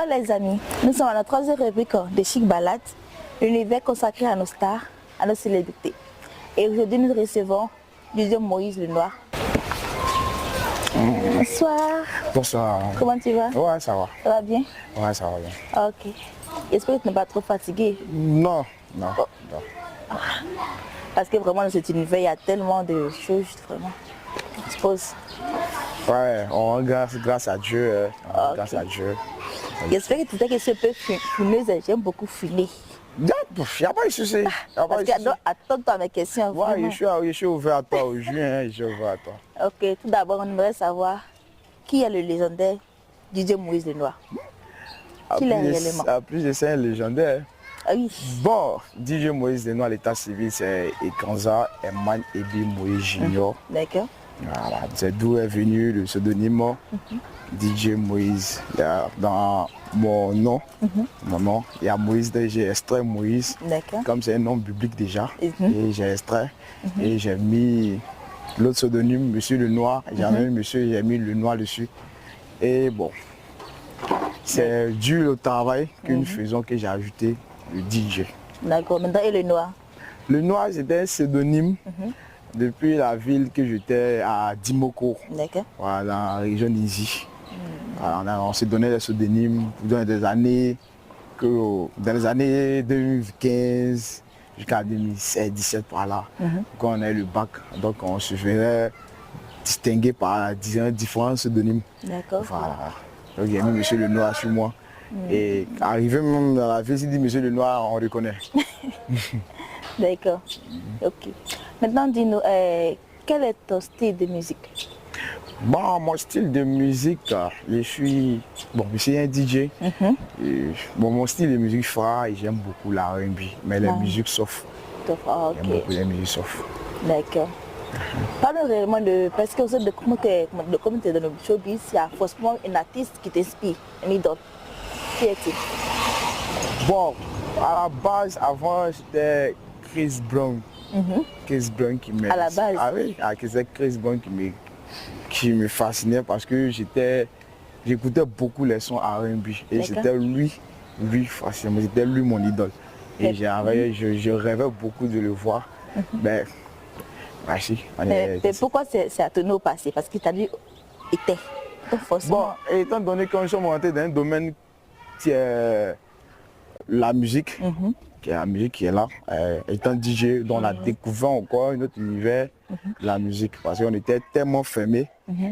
les amis, nous sommes à notre troisième rubrique de Chic Balade, l'univers consacré à nos stars, à nos célébrités. Et aujourd'hui nous recevons DJ Moïse Lenoir. Bonsoir. Bonsoir. Comment tu vas? Ouais, ça va. Ça va bien? Ouais, ça va bien. Ok. J'espère que tu n'es pas trop fatigué. Non, non, Oh. non. Parce que vraiment dans cet univers, il y a tellement de choses, vraiment. On se pose. Ouais, on rend grâce à Dieu. Grâce à Dieu. J'espère que tu sais que c'est un peu fumeuse. J'aime beaucoup fumer. Il n'y a pas de souci. Parce que attends-toi à mes questions. Ouais, je suis ouvert à toi aujourd'hui. Je suis ouvert à toi. Ok, tout d'abord, on aimerait savoir qui est le légendaire DJ Moïse Lenoir. Qui est réellement? À plus de ça, un légendaire. Ah oui. Bon, DJ Moïse Lenoir, l'état civil, c'est Ekanza Eman Ebi Moïse Junior. D'accord. Voilà, c'est d'où est venu le pseudonyme DJ Moïse. Dans mon nom, il y a Moïse, j'ai extrait Moïse. D'accord. Comme c'est un nom biblique déjà, et j'ai extrait. Et j'ai mis l'autre pseudonyme, Monsieur Lenoir. J'ai mis Lenoir dessus. Et bon, c'est dû au travail que nous faisons que j'ai ajouté le DJ. D'accord. Maintenant, et le noir? Le Noir, c'était un pseudonyme depuis la ville que j'étais à Dimoko, D'accord. voilà, dans la région d'Izi. Voilà, on s'est donné des pseudonymes dans des années, dans les années 2015 jusqu'à 2017 par là, quand on a eu le bac. Donc on se faisait distinguer par différents pseudonymes. D'accord. Voilà. Donc j'ai mis Monsieur Le Noir sur moi. Et arrivé même dans la ville, s'il dit Monsieur Le Noir, on reconnaît. D'accord. Ok. Maintenant, dis-nous, quel est ton style de musique? Bon, mon style de musique, je suis un DJ. Mon style de musique phare, j'aime beaucoup la R&B, mais les musiques soft. Ah, ok. J'aime beaucoup les musiques soft. D'accord. Parle réellement de, parce que vous êtes de comment tu es dans le showbiz, il y a forcément un artiste qui t'inspire, un idole. Qui est-il? Bon, à la base, avant, j'étais Chris Brown. Chris Brown qui me... À la base? Ah oui, c'est Chris Brown qui me fascinait parce que j'écoutais beaucoup les sons R&B. Et c'était lui fascinant, c'était lui mon idole. Et je rêvais beaucoup de le voir. Ben, merci. Mais pourquoi c'est à tourner au passé? Parce qu'il t'a dit était. Donc forcément... Bon, étant donné que nous sommes rentrés dans un domaine qui est la musique, la musique qui est là, étant DJ, dont on a découvert encore un autre univers de la musique, parce qu'on était tellement fermés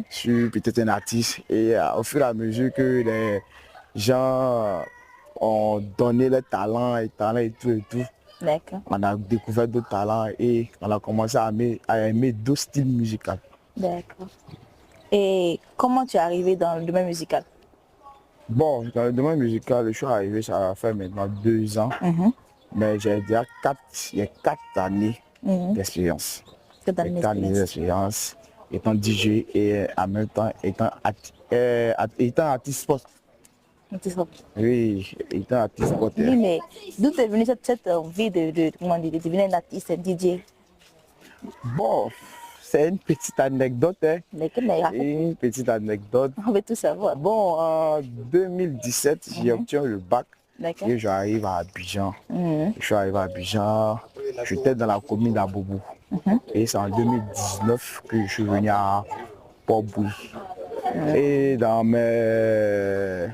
sur peut-être un artiste, et au fur et à mesure que les gens ont donné leur talent et tout, on a découvert d'autres talents et on a commencé à aimer d'autres styles musicaux. D'accord. Et comment tu es arrivé dans le domaine musical? Bon, dans le domaine musical, je suis arrivé, ça va faire maintenant 2 ans. Mais j'ai déjà 4 années d'expérience. 4 années d'expérience, étant DJ et en même temps étant artiste sport. Oui, étant artiste sport. Oui, mais d'où est venue cette envie de devenir un artiste, un DJ? Bon, c'est une petite anecdote. Une petite anecdote. On veut tout savoir. Bon, en 2017, j'ai obtenu le bac. Et j'arrive à Abidjan. Je suis arrivé à Abidjan, j'étais dans la commune d'Aboubou. Et c'est en 2019 que je suis venu à Port-Bouilly. Et dans mes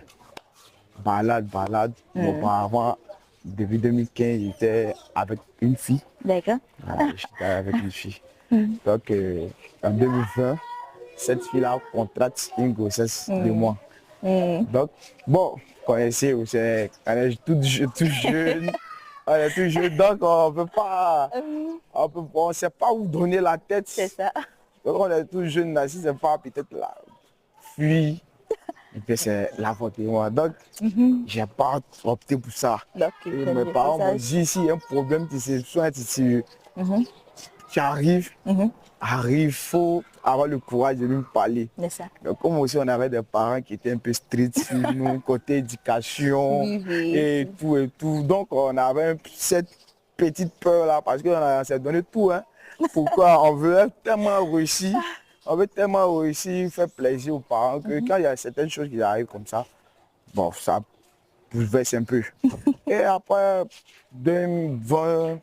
balades, auparavant, depuis 2015, j'étais avec une fille. D'accord. J'étais avec une fille. Donc en 2020, cette fille-là contracte une grossesse de moi. Donc, bon, on est tout jeune, donc on ne sait pas où donner la tête. C'est ça. Donc on est tout jeune, là, si c'est pas peut-être la fille, et puis c'est la faute de moi. Donc, j'ai pas opté pour ça. Mes parents m'ont dit, s'il y a un problème, tu arrives, il faut avoir le courage de nous parler. Donc, comme aussi on avait des parents qui étaient un peu stricts sur nous, côté éducation et tout. Donc on avait cette petite peur là parce qu'on s'est donné tout. Pourquoi on veut tellement réussir, faire plaisir aux parents que quand il y a certaines choses qui arrivent comme ça, bon, ça bouleverse un peu. Et après 2020,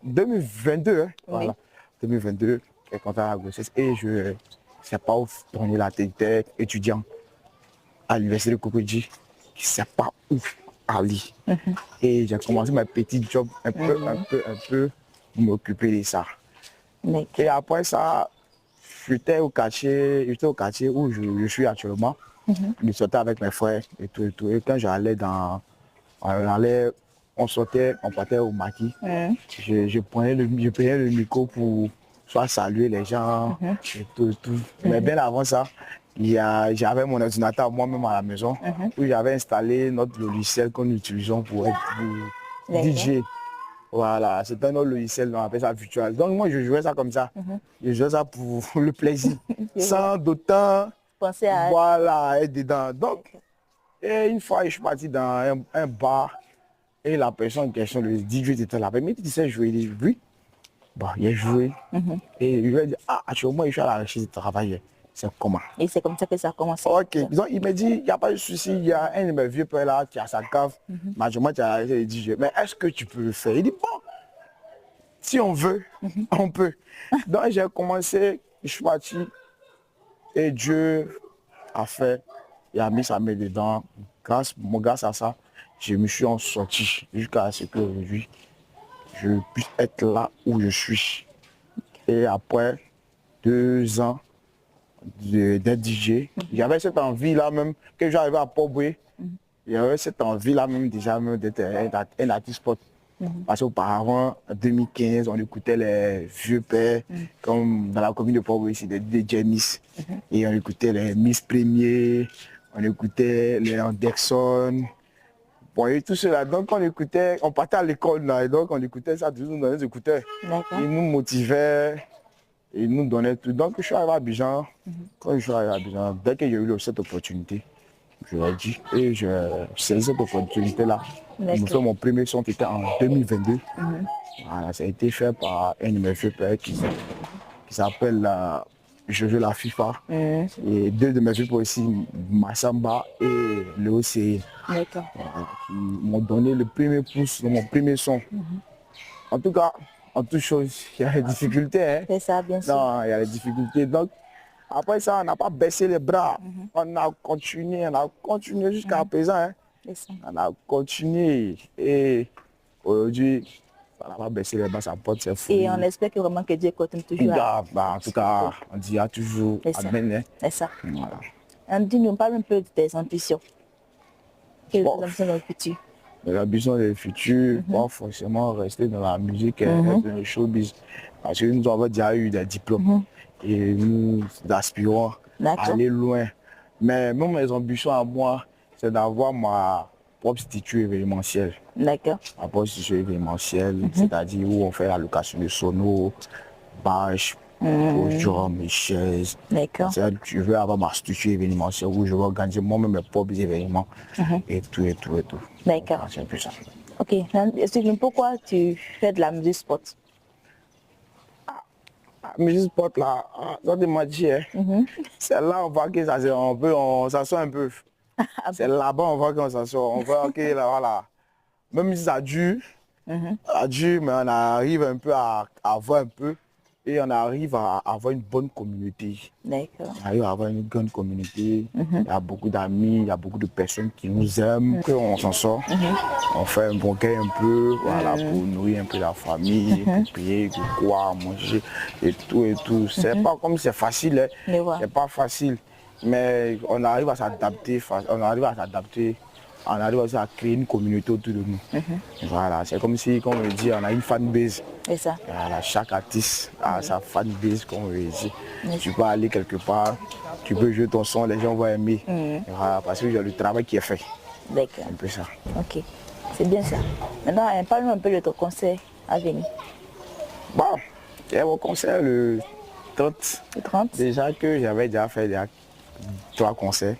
2022, hein, voilà, 2022, j'ai contracté la grossesse et je ne sais pas où tourner la tête étudiant à l'université de Cocody, je ne sais pas où aller. Et j'ai commencé ma petite job un peu pour m'occuper de ça. Et après ça, j'étais au quartier où je suis actuellement. Je sortais avec mes frères et tout et tout. Et quand on sortait, on partait au maquis. Je prenais le micro pour soit saluer les gens et tout et tout. Mais bien avant ça, j'avais mon ordinateur moi-même à la maison où j'avais installé notre logiciel que nous utilisons pour DJ. Voilà, c'est un autre logiciel, on appelle ça Virtual. Donc moi, je jouais ça comme ça. Je jouais ça pour le plaisir, sans d'autant penser à voilà, être dedans. Donc, et une fois, je suis parti dans un bar et la personne en question, le DJ était là. Mais tu sais jouer, il dit oui. Bon, il a joué. Et je lui ai dit, ah, actuellement, je suis à la recherche de travail. C'est comment? Et c'est comme ça que ça a commencé. Ok, donc il m'a dit, il n'y a pas de souci, il y a un de mes vieux pères là qui a sa cave. Majorement, tu as arrêté de DJ. Mais est-ce que tu peux le faire? Il dit, bon, si on veut, on peut. Donc j'ai commencé, je suis parti et Dieu a fait, il a mis sa main dedans. Grâce à ça, je me suis en sorti jusqu'à ce qu'aujourd'hui, je puisse être là où je suis. Et après 2 ans d'être DJ, j'avais cette envie-là même, que j'arrivais à Port-Boué, j'avais cette envie-là même déjà d'être un artiste pop. Parce qu'auparavant, en 2015, on écoutait les vieux pères, comme dans la commune de Port-Boué, c'était des Jamis. Et on écoutait les Miss Premier, on écoutait les Anderson. Bon, et tout cela. Donc on écoutait, on partait à l'école, et donc on écoutait ça, toujours dans les écouteurs. Ils nous motivaient, ils nous donnaient tout. Donc je suis arrivé à Abidjan. Quand je suis arrivé à Abidjan, dès que j'ai eu cette opportunité, je l'ai dit, et je saisis cette opportunité-là. J'ai fait mon premier son qui était en 2022. Voilà, ça a été fait par un de mes vieux pères qui s'appelle Jojo la FIFA. Et 2 de mes vieux pères aussi, Massamba et Léo Séé. D'accord. Qui m'ont donné le premier pouce de mon premier son. En tout cas, en toute chose, il y a des difficultés. Hein. C'est ça, bien sûr. Non, il y a des difficultés. Donc, après ça, on n'a pas baissé les bras. On a continué jusqu'à présent. Hein. On a continué et aujourd'hui, on n'a pas baissé les bras, ça porte ses fruits. Et on espère que vraiment que Dieu continue toujours. En tout cas, on dit toujours amen. Hein. C'est ça. Voilà. Dis-nous, parle un peu de tes ambitions. Quelles ambitions dans le futur? Les ambitions du futur, pas forcément rester dans la musique et dans le showbiz. Parce que nous avons déjà eu des diplômes et nous aspirons à aller loin. Mais même mes ambitions à moi, c'est d'avoir ma propre structure événementielle. D'accord. Ma propre structure événementielle, c'est-à-dire où on fait la location de sonos, bâches, podium et chaises. D'accord. Je veux avoir ma structure événementielle où je vais organiser moi-même mes propres événements et tout et tout et tout. D'accord. C'est un peu ça. Ok. Explique-moi pourquoi tu fais de la musique sport. La musique sport là, ça te m'a dit, c'est là on voit que ça on s'assoit un peu. C'est là-bas on voit qu'on s'assoit. On voit que là, voilà. Même si ça dure, mais on arrive un peu à voir un peu. Et on arrive à avoir une bonne communauté. D'accord. On arrive à avoir une grande communauté. Il y a beaucoup d'amis, il y a beaucoup de personnes qui nous aiment. On s'en sort. On fait un bon gain un peu, voilà, pour nourrir un peu la famille, pour payer, pour quoi, manger et tout et tout. C'est pas comme c'est facile, hein. C'est pas facile. Mais on arrive à s'adapter, on arrive aussi à créer une communauté autour de nous. Voilà, c'est comme si, comme on dit, on a une fanbase. C'est ça. Voilà, chaque artiste a sa fanbase, comme on dit. Tu peux aller quelque part, tu peux jouer ton son, les gens vont aimer. Voilà, parce que le travail qui est fait. D'accord. Un peu ça. Ok, c'est bien ça. Maintenant, parle-nous un peu de ton concert à venir. Bon, il y a mon concert le 30. Le 30. Déjà que j'avais déjà fait 3 concerts.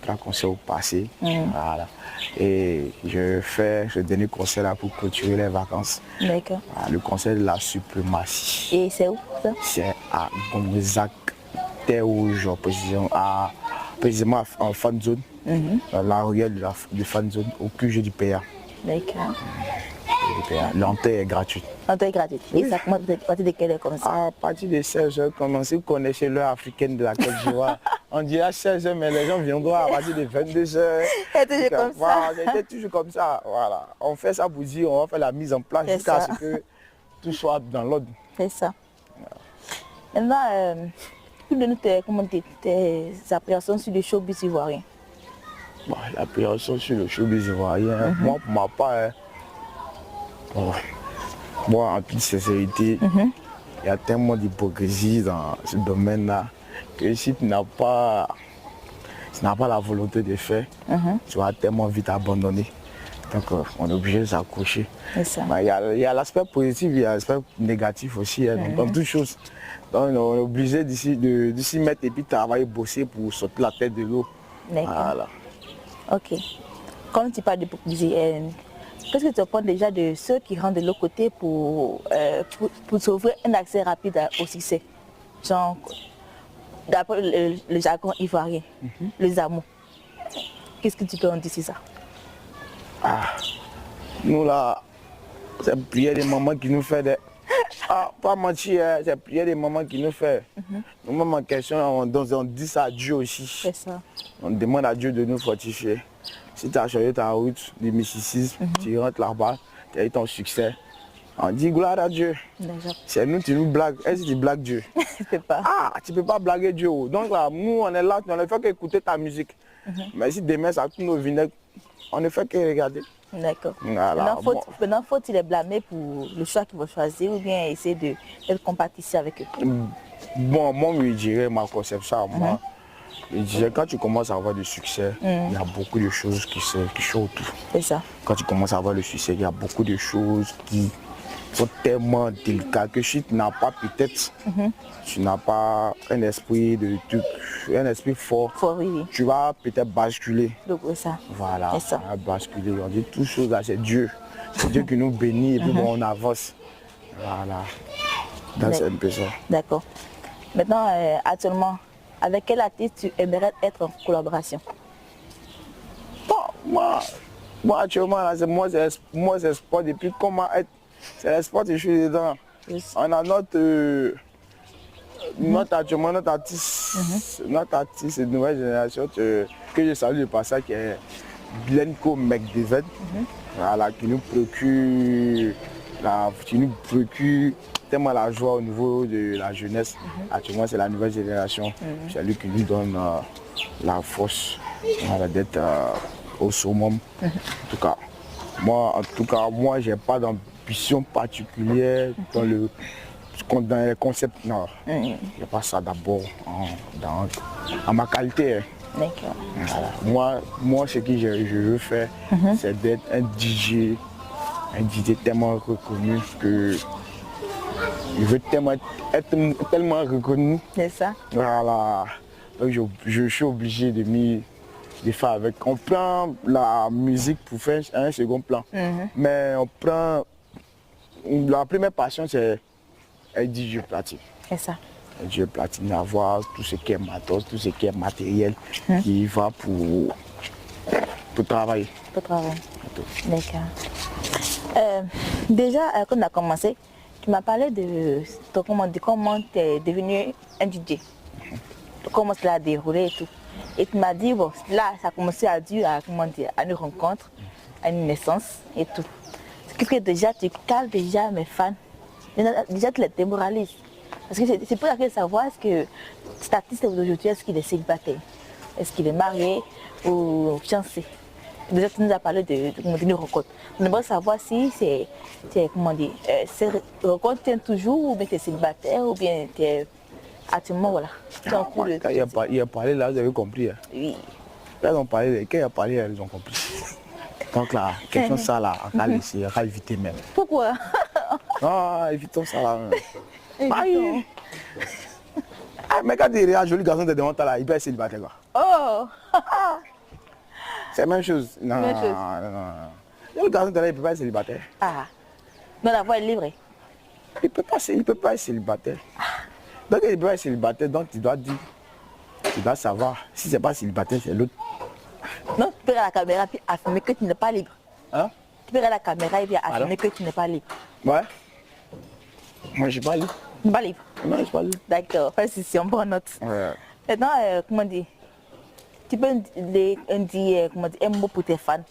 3 concerts au passé. Voilà. Et je fais ce dernier concert là pour clôturer les vacances. D'accord. Voilà, le concert de la suprématie. Et c'est où ça? C'est à Gonzac, Théouge, précision à précisément en fan zone, dans la ruelle de fan zone, au QG du PA. D'accord. L'entrée est gratuite. L'entrée est gratuite. Et ça commence à partir de quelle heure comme ça? À partir de 16h, commencez à connaître l'heure africaine de la Côte d'Ivoire. On dit à 16h, mais les gens viendront à partir de 22h. C'est toujours comme ça. C'est toujours comme ça. Voilà. On fait ça pour dire, on va faire la mise en place jusqu'à ce que tout soit dans l'ordre. C'est ça. Maintenant, tu donnes tes appréhensions sur le showbiz ivoirien. Bon, l'appréhension sur le showbiz ivoirien, moi, pour ma part, moi, en toute sincérité, il y a tellement d'hypocrisie dans ce domaine-là que si tu n'as pas la volonté de faire, tu vas tellement vite abandonner. Donc, on est obligé de s'accrocher. Il y a l'aspect positif, il y a l'aspect négatif aussi, dans toutes choses. Donc, on est obligé de s'y mettre et puis travailler, bosser pour sortir la tête de l'eau. Voilà. Ok. Quand tu parles d'hypocrisie, qu'est-ce que tu penses déjà de ceux qui rentrent de l'autre côté pour s'ouvrir un accès rapide au succès? Genre, d'après le jargon ivoirien, les amours. Qu'est-ce que tu peux en dire sur ça? Nous là, c'est prière des mamans qui nous fait des... pas mentir, c'est prière des mamans qui nous fait. Nous-mêmes en question, on dit ça à Dieu aussi. C'est ça. On demande à Dieu de nous fortifier. Si tu as choisi ta route de mysticisme, tu rentres là-bas, tu as eu ton succès. On dit gloire à Dieu. C'est nous, tu nous blagues. Est-ce que tu blagues Dieu? Je peux pas. Tu peux pas blaguer Dieu. Donc là, nous, on est là, on ne fait qu'écouter ta musique. Mais si demain, ça tourne au vinaigre, on ne fait que regarder. D'accord. Voilà. Maintenant, faut-il les blâmer pour le choix qu'ils vont choisir ou bien essayer d'être compatissant avec eux? Bon, moi, je dirais ma conception à moi. Je dirais quand tu commences à avoir du succès, il y a beaucoup de choses qui sont autour. C'est ça. Quand tu commences à avoir le succès, il y a beaucoup de choses qui sont tellement délicates que si tu n'as pas peut-être, tu n'as pas un esprit fort, Oui. tu vas peut-être basculer. Donc, ça. Voilà, ça. on va basculer. On dit toutes choses là, c'est Dieu. C'est Dieu qui nous bénit et puis bon, on avance. Voilà. Donc c'est un peu ça. D'accord. Maintenant, actuellement, avec quel artiste tu aimerais être en collaboration? Bon, moi actuellement, là, c'est le sport depuis comment être. C'est le sport que je suis dedans. Yes. On a notre artiste de nouvelle génération que je salue de passage qui est Blenko McDavid, voilà, qui nous procure tellement la joie au niveau de la jeunesse. Actuellement, c'est la nouvelle génération. C'est lui qui nous donne la force d'être au summum. En tout cas, moi, j'ai pas d'ambition particulière dans les concepts. Non, il n'y a pas ça d'abord en ma qualité. D'accord. Voilà. Moi, ce que je veux faire, c'est d'être un DJ tellement reconnu que je veux être tellement reconnu. C'est ça. Voilà. Donc je suis obligé de faire avec. On prend la musique pour faire un second plan. Mais on prend... La première passion, c'est un DJ platine. C'est ça. Un DJ platine, avoir tout ce qui est matos, tout ce qui est matériel qui va pour travailler. Pour travailler. D'accord. Déjà, quand on a commencé, tu m'as parlé de comment tu es devenu un DJ. Comment cela a déroulé et tout. Et tu m'as dit, bon, là, ça a commencé à une rencontre, à une naissance et tout. Ce que déjà, tu cales déjà mes fans. Déjà, tu les démoralises. Parce que c'est pour ça savoir, est-ce que cet artiste d'aujourd'hui, est-ce qu'il est célibataire? Est-ce qu'il est marié ou fiancé? Déjà, tu nous as parlé d'une rencontre. On aimerait savoir si c'est comment dire, cette rencontre tient toujours, ou bien tu es célibataire, ou bien tu es actuellement, voilà. Quand il a parlé là, vous avez compris. Hein. Oui. Quand il a parlé, ils ont compris. Donc là, question ça là, on va éviter même. Pourquoi? Évitons ça là. Mais quand il y a un joli garçon de devant toi là, il peut être célibataire quoi. Oh. C'est la même chose. Non. Le garçon de là, il peut pas être célibataire. Donc la voie est livrée. Il peut pas être célibataire. Donc il peut être célibataire, donc tu dois dire tu dois savoir. Si c'est pas célibataire, c'est l'autre. Non, tu peux regarder la caméra et affirmer que tu n'es pas libre. Hein? Tu peux regarder la caméra et puis affirmer que tu n'es pas libre. Ouais. Moi, je suis pas libre. Tu n'es pas libre. Non, je suis pas libre. D'accord, si on prend note. Ouais. Maintenant, comment dire, tu peux dire un mot pour tes fans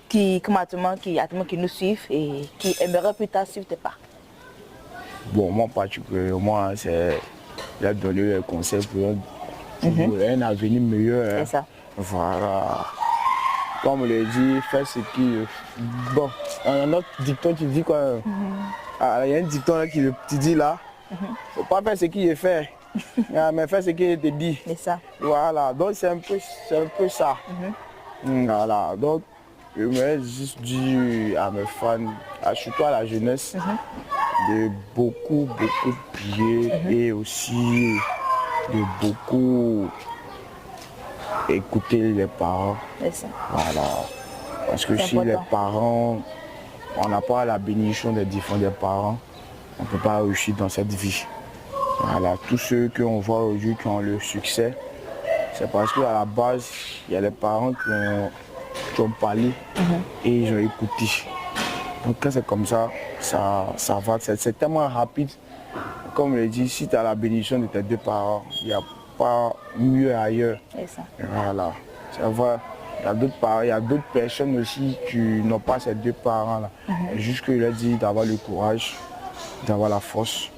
qui nous suivent et qui aimeraient plus tard suivre tes pas. Bon, moi particulièrement, c'est la donner un conseil pour un avenir meilleur. C'est ça. Voilà. Comme on l'a dit, faire ce qui... Bon, un autre dicton, tu dis quoi? Il y a un dicton là qui te dit là, faut pas faire ce qui est fait, mais faire ce qui te dit. C'est ça. Voilà, donc c'est un peu ça. Voilà, donc je voudrais juste dire à mes fans, surtout à la jeunesse, de beaucoup prier et aussi de beaucoup écouter les parents. C'est ça. Voilà. Parce que si les parents, on n'a pas la bénédiction des différents des parents, on ne peut pas réussir dans cette vie. Voilà. Tous ceux qu'on voit aujourd'hui qui ont le succès, c'est parce qu'à la base, il y a les parents qui ont parlé et ils ont écouté. Donc quand c'est comme ça, ça va, c'est tellement rapide. Comme je l'ai dit, si tu as la bénédiction de tes deux parents, il n'y a pas mieux ailleurs. C'est ça. Voilà, c'est vrai. Il y a d'autres personnes aussi qui n'ont pas ces deux parents-là. Juste que je leur dis d'avoir le courage, d'avoir la force,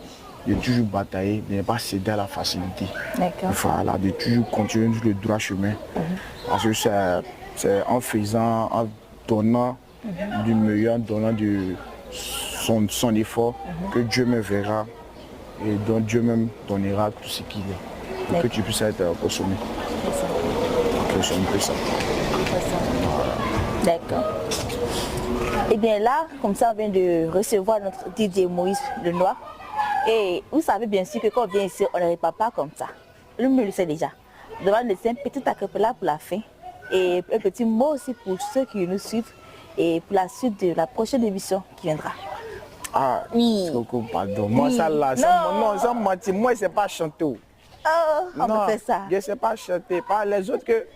de toujours batailler, de ne pas céder à la facilité. D'accord. Voilà, de toujours continuer le droit chemin. Parce que c'est en faisant, en donnant du meilleur, en donnant de son effort, que Dieu me verra et dont Dieu même donnera tout ce qu'il est. Pour que tu puisses être consommé. C'est ça. Donc c'est un peu ça. D'accord. Et bien là, comme ça, on vient de recevoir notre DJ Moïse Lenoir. Et vous savez bien sûr que quand on vient ici, on ne répare pas comme ça. Lui me le sait déjà. Je demande de laisser un petit acapella pour la fin. Et un petit mot aussi pour ceux qui nous suivent et pour la suite de la prochaine émission qui viendra. Ah, oui. Pardon. Moi, ça là, sans mentir, moi, c'est pas chanter. Oh, on non, me fait ça. Je ne sais pas chanter. Pas les autres que...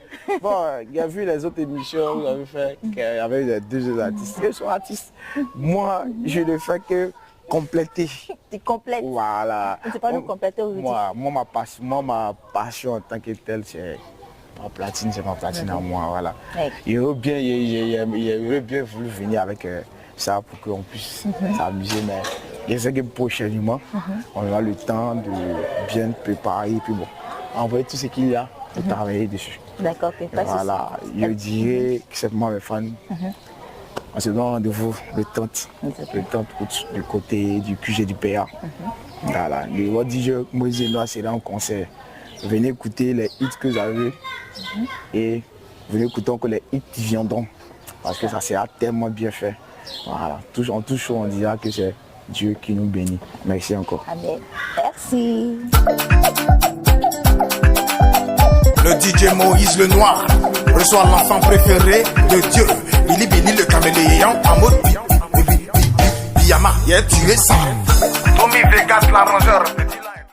Bon, j'ai vu les autres émissions, vous avez fait qu'il y avait les deux artistes. Ils sont artistes. Moi, je ne fais que compléter. Tu complètes. Voilà. Tu ne sais pas nous compléter aujourd'hui. Moi, ma passion en tant que telle, c'est ma platine, c'est ma platine à moi. Voilà. Ouais. Il aurait bien voulu venir avec ça pour qu'on puisse s'amuser, mais je sais que prochainement, on aura le temps de bien préparer et puis bon, envoyer tout ce qu'il y a pour travailler dessus. D'accord, pas de voilà, je dirais que c'est moi mes fans. On se donne rendez-vous le 30 août du côté du QG du PA. Voilà, le DJ Moïse Lenoir sera en concert. Venez écouter les hits que vous avez et venez écouter encore les hits qui viendront parce que ça sera tellement bien fait. Voilà, en tout chose, on dira que c'est Dieu qui nous bénit. Merci encore. Amen. Merci. Le DJ Moïse Lenoir reçoit l'enfant préféré de Dieu. Billy Billy le caméléon en mode pyjama. Yeah, tu es ça. Tommy Vegas l'arrangeur.